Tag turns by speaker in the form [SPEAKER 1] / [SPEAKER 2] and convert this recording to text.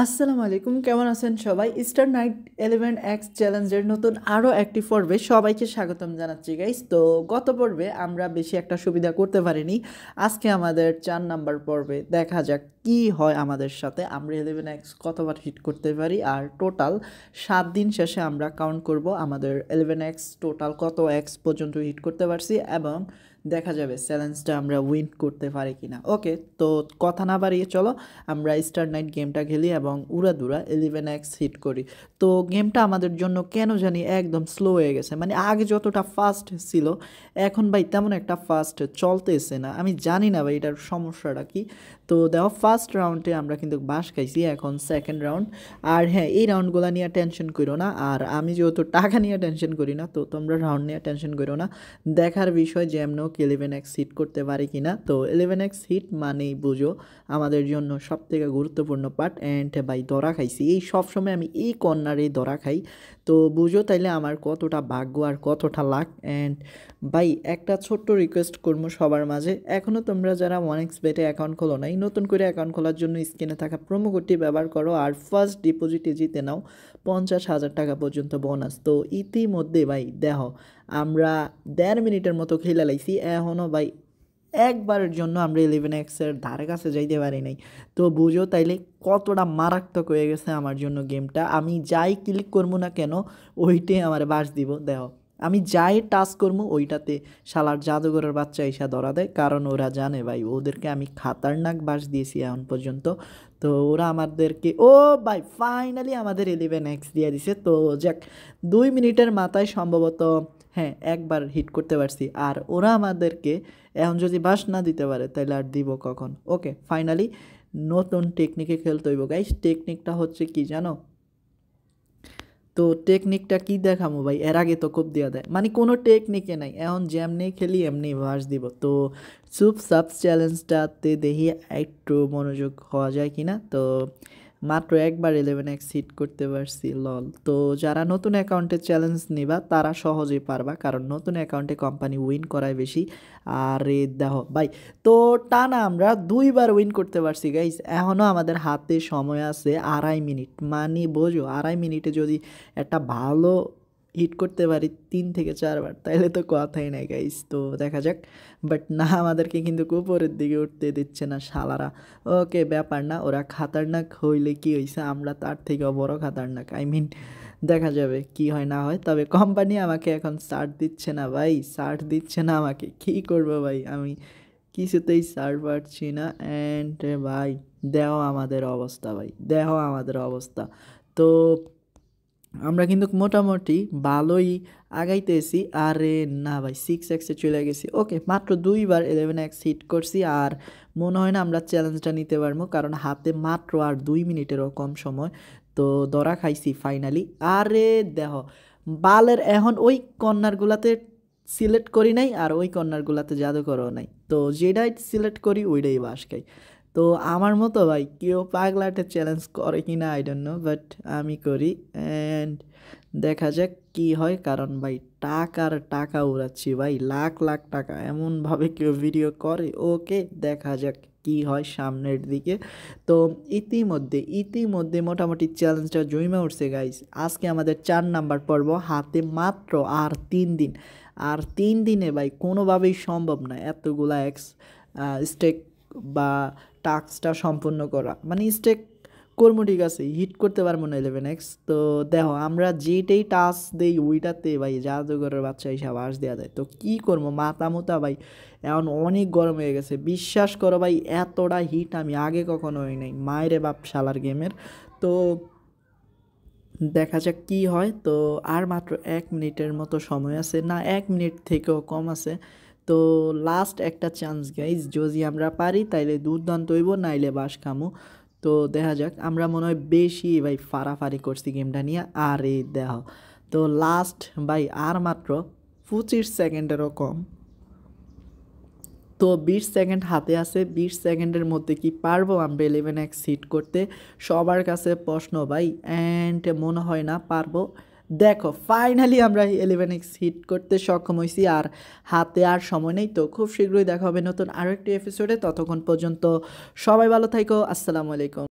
[SPEAKER 1] আসসালামু আলাইকুম, কেমন আছেন সবাই? স্টার নাইট 11x চ্যালেঞ্জের নতুন আরও একটি পর্বে সবাইকে স্বাগতম জানাচ্ছি গাইস। তো গত পর্বে আমরা বেশি একটা সুবিধা করতে পারিনি। আজকে আমাদের 4 নাম্বার পর্বে দেখা যাক কি হয় আমাদের সাথে, আমরা 11x কতবার হিট করতে পারি। আর টোটাল 7 দিন শেষে আমরা কাউন্ট করব আমাদের 11x টোটাল কত এক্স পর্যন্ত হিট করতে পারছি, এবং দেখা যাবে চ্যালেঞ্জটা আমরা উইন করতে পারি কিনা। ওকে, তো কথা না বাড়িয়ে চলো আমরা স্টার নাইট গেমটা খেলি এবং উড়াদুরা 11x হিট করি। তো গেমটা আমাদের জন্য কেন জানি একদম স্লো হয়ে গেছে, মানে আগে যতটা ফাস্ট ছিল এখন ভাই তেমন একটা ফাস্ট চলতেছে না। আমি জানি না ভাই এটার সমস্যাটা কি। তো দেখো ফার্স্ট রাউন্ডে আমরা কিন্তু বাস খাইছি, এখন সেকেন্ড রাউন্ড। আর হ্যাঁ, এই রাউন্ডগুলো নিয়ে টেনশন করো না, আর আমি যেহেতু টাকা নিয়ে টেনশন করি না, তো তোমরা রাউন্ড নিয়ে টেনশন করো না। দেখার বিষয় যে এমনও কি 11x হিট করতে পারি কি না। তো 11x হিট মানেই বুঝো আমাদের জন্য সবথেকে গুরুত্বপূর্ণ পার্ট। অ্যান্ড ভাই ধরা খাইছি, এই সবসময় আমি এই কর্নারে ধরা খাই। তো বুঝো তাইলে আমার কতটা ভাগ্য আর কতটা লাক। অ্যান্ড ভাই একটা ছোট্ট রিকোয়েস্ট করবো সবার মাঝে, এখনও তোমরা যারা 1x বেটে অ্যাকাউন্ট খোলো নাই, নতুন করে অ্যাকাউন্ট খোলার জন্য স্ক্রিনে থাকা প্রোমো কোডটি ব্যবহার করো আর ফার্স্ট ডিপোজিটে জিতে নাও 50,000 টাকা পর্যন্ত বোনাস। তো ইতিমধ্যে ভাই দেখো আমরা 1.5 মিনিটের মতো খেলে লাইছি, এখনও ভাই একবারের জন্য আমরা 11xের ধারে কাছে যাইতে পারি নাই। তো বুঝো তাইলে কতটা মারাত্মক হয়ে গেছে আমার জন্য গেমটা। আমি যাই ক্লিক করবো না কেন ওইটাই আমার বাস দিব। দেখো আমি যাই টাচ করবো ওইটাতে শালার জাদুঘরের বাচ্চা এসা ধরা দেয়, কারণ ওরা জানে ভাই ওদেরকে আমি খাতারনাক বাস দিয়েছি এখন পর্যন্ত। তো ওরা আমাদেরকে ভাই ফাইনালি আমাদের 11x দিয়ে দিছে। তো যাক 2 মিনিটের মাথায় সম্ভবত হ্যাঁ একবার হিট করতে পারছি, আর ওরা আমাদেরকে এখন যদি বাস না দিতে পারে তাহলে আর দিব কখন। ওকে, ফাইনালি নতুন টেকনিকে খেলতে হইব গাইস। টেকনিকটা হচ্ছে কি জানো? তো টেকনিকটা কি দেখামো ভাই, এর আগে তো কোপ দিয়া দেয়, মানে কোনো টেকনিকে নাই, এখন যেমনি খেলি এমনি ভার্স দিব। তো সুপ সাবস চ্যালেঞ্জটাতে দেখি একটু মনোযোগ হওয়া যায় কিনা। তো মাত্র একবার 11x হিট করতে পারছি, লল। তো যারা নতুন অ্যাকাউন্টে চ্যালেঞ্জ নিবা তারা সহজেই পারবা, কারণ নতুন অ্যাকাউন্টে কোম্পানি উইন করায় বেশি। আর দেখো ভাই, তো টানা আমরা 2বার উইন করতে পারছি গাইস। এখনও আমাদের হাতে সময় আছে 2.5 মিনিট, মানে বোঝো 2.5 মিনিটে যদি একটা ভালো হিট করতে পারি 3 থেকে 4বার, তাইলে তো কথাই নাই গাইস। তো দেখা যাক, বাট না আমাদেরকে কিন্তু উপরের দিকে উঠতে দিচ্ছে না শালারা। ওকে, ব্যাপার না, ওরা খাতারনাক হইলে কি হয়েছে, আমরা তার থেকেও বড় খাতারনাক। দেখা যাবে কি হয় না হয়। তবে কোম্পানি আমাকে এখন ছাড় দিচ্ছে না ভাই, ছাড় দিচ্ছে না আমাকে, কী করবো ভাই, আমি কিছুতেই ছাড় পাচ্ছি না। অ্যান্ড ভাই দেহ আমাদের অবস্থা, ভাই দেহ আমাদের অবস্থা। তো আমরা কিন্তু মোটামুটি ভালোই আগাইতেছি। আরে না ভাই 6xে চলে গেছি। ওকে, মাত্র 2বার 11x হিট করছি, আর মনে হয় না আমরা চ্যালেঞ্জটা নিতে পারবো, কারণ হাতে মাত্র আর 2 মিনিটেরও কম সময়। তো ধরা খাইছি ফাইনালি। আরে দেহ বালের এখন ওই কর্নারগুলাতে সিলেক্ট করি নাই, আর ওই কর্নারগুলাতে জাদুকরও নাই, তো যেটাই সিলেক্ট করি ওইটাই বাস খাই। তো আমার মতো ভাই কেউ পাগলাটে চ্যালেঞ্জ করে কি না আই ডোন্ট নো, বাট আমি করি। অ্যান্ড দেখা যাক কি হয়, কারণ ভাই টাকার টাকা উড়াচ্ছি ভাই, লাখ লাখ টাকা, এমনভাবে কেউ ভিডিও করে। ওকে, দেখা যাক কি হয় সামনের দিকে। তো ইতিমধ্যে মোটামুটি চ্যালেঞ্জটা জমে উঠছে গাইস। আজকে আমাদের 4 নাম্বার পর্ব, হাতে মাত্র আর 3 দিন। আর 3 দিনে ভাই কোনোভাবেই সম্ভব না এতগুলা স্টেক বা টাস্কটা সম্পূর্ণ করা, মানে স্টেক কর্ম ঠিক আছে, হিট করতে পারবো না 11x। তো দেখো আমরা যেটাই টাস্ক দেই ওইটাতে ভাই জাদুঘরের বাচ্চা হিসাব আস দেওয়া যায়। তো কী করবো, মাথা মোতা ভাই এখন অনেক গরম হয়ে গেছে, বিশ্বাস করো ভাই এতটা হিট আমি আগে কখনো হই নাই, মায়েরে বাপ শালার গেমের। তো দেখা যাক কি হয়। তো আর মাত্র 1 মিনিটের মতো সময় আছে, না 1 মিনিট থেকেও কম আছে। তো লাস্ট একটা চান্স গাইজ, যদি আমরা পারি তাইলে দুর্দান্ত হইব, নাইলে বাস খামু। তো দেখা যাক, আমরা মনে হয় বেশি ভাই ফাড়াফাড়ি করছি গেমটা নিয়ে। আর এই দেহ তো লাস্ট ভাই আর মাত্র 25 সেকেন্ডেরও কম। তো 20 সেকেন্ড হাতে আছে, 20 সেকেন্ডের মধ্যে কি পারবো আমরা 11x হিট করতে? সবার কাছে প্রশ্ন ভাই, অ্যান্ড মনে হয় না পারবো। দেখো ফাইনালি আমরা 11x হিট করতে সক্ষম হয়েছি, আর হাতে আর সময় নেই। তো খুব শীঘ্রই দেখা হবে নতুন আরও একটি এপিসোডে, ততক্ষণ পর্যন্ত সবাই ভালো থাকো, আসসালামু আলাইকুম।